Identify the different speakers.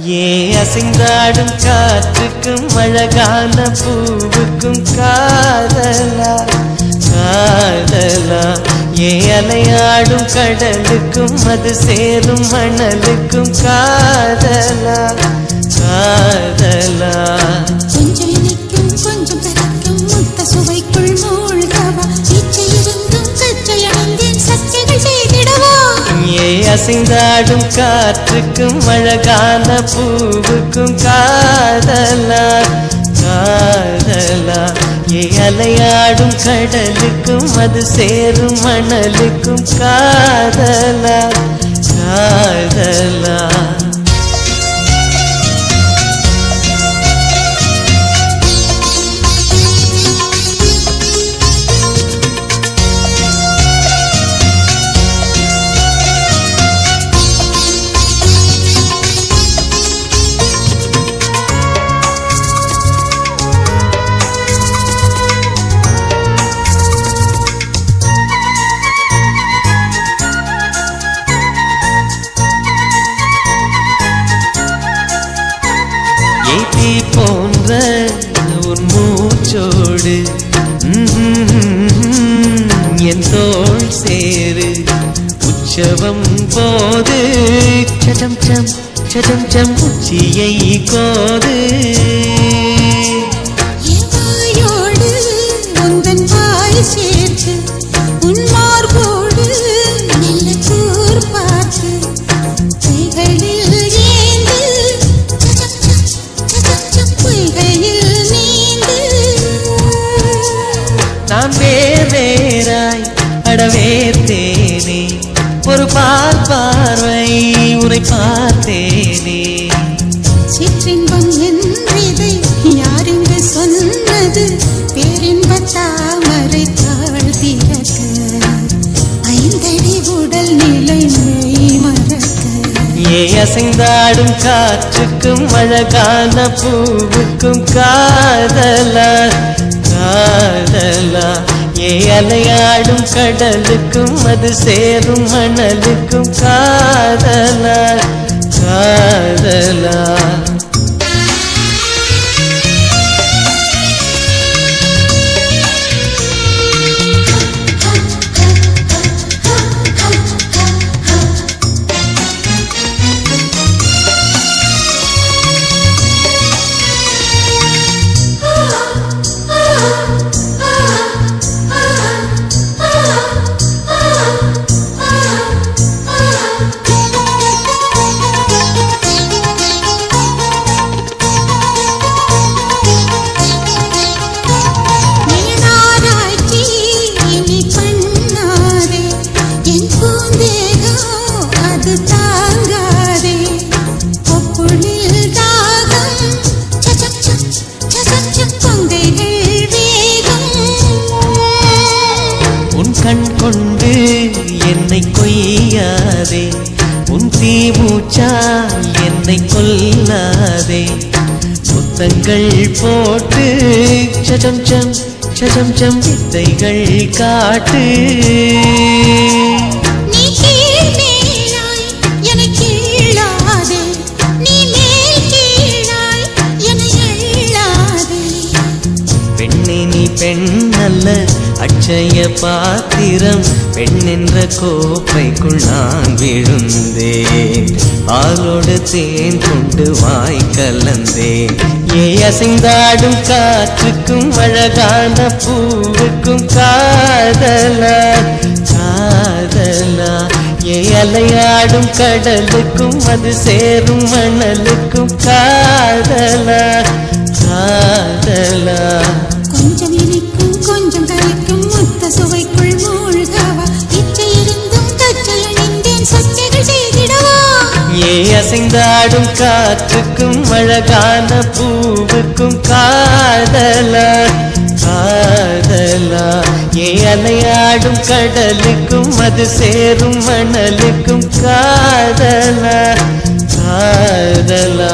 Speaker 1: ஏ அசைந்தாடும் காற்றுக்கும் அழகான பூவுக்கும் காதலா காதலா ஏ அலையாடும் கடலுக்கும் அது சேரும் மணலுக்கும் காதலா காதலா
Speaker 2: கொஞ்சம் இனிக்கும் கொஞ்சம் கரைக்கும் முத்த சுவைக்குள் மூழ்கவா இச்சை இருந்தும் கச்சை அடைந்தேன் சச்சைகள் செய்திடவா
Speaker 1: ஏ அசைந்தாடும் காற்றுக்கும் அழகான பூவுக்கும் காதலா காதலா ஏ அலையாடும் கடலுக்கும் அது சேரும் மணலுக்கும் காதலா காதலா ஏத்தி போன்ற உன் மூச்சோடு என் தோள் சேரு உற்சவம் போது சடம் சம் சடம் சம் உச்சியை கோது
Speaker 2: வாயோடு உந்தன் வாய் சேர்த்து உன் மார்போடு நல்ல கூர் பார்த்து கைகளில் ஏந்து பொய்கையில் நீந்து
Speaker 1: நான் வேறாய் அடவேர்த்தேனே ஒரு பார்வை உரை பார்த்தேனே
Speaker 2: சிற்றின்பம் என்றதை யாரென்று சொன்னது பேரின்ப தாமரை தாழ்த்திறக்க ஐந்தடி உடல் நிலை மெய் மறக்க
Speaker 1: ஏ அசைந்தாடும் காற்றுக்கும் அழகான பூவுக்கும் காதலா காதலா ஏ அலையாடும் கடலுக்கும் அது சேரும் மணலுக்கும் காதலா காதலா கண் கொண்டு என்னை கொய்யாதே உன் தீமூச்சா என்னை கொல்லாதே முத்தங்கள் போட்டு சடம் சம் சடம் சம் வித்தைகள் காட்டு
Speaker 2: நீ கீழ் மேலாய் என்னை கீழாதே நீ மேல் கீழாய் என்னை அள்ளாதே
Speaker 1: பெண்ணே நீ பெண் அல்ல அட்சய பாத்திரம் பெண் என்ற கோப்பைக்குள் நான் விழுந்தேன் பாலோடு தேன் கொண்டு வாய் கலந்தேன் ஏ அசைந்தாடும் காற்றுக்கும் அழகான பூவுக்கும் காதலா காதலா ஏ அலையாடும் கடலுக்கும் அது சேரும் மணலுக்கும் காதலா காதலா
Speaker 2: கொஞ்சம் இனிக்கும் கொஞ்சம் கரைக்கும் முத்த சுவைக்குள் மூழ்கவா இச்சை இருந்தும் கச்சை அணிந்தேன் சச்சைகள் செய்திடவா
Speaker 1: ஏ அசைந்தாடும் காற்றுக்கும் அழகான பூவுக்கும் காதலா காதலா ஏ அலையாடும் கடலுக்கும் அது சேரும் மணலுக்கும் காதலா காதலா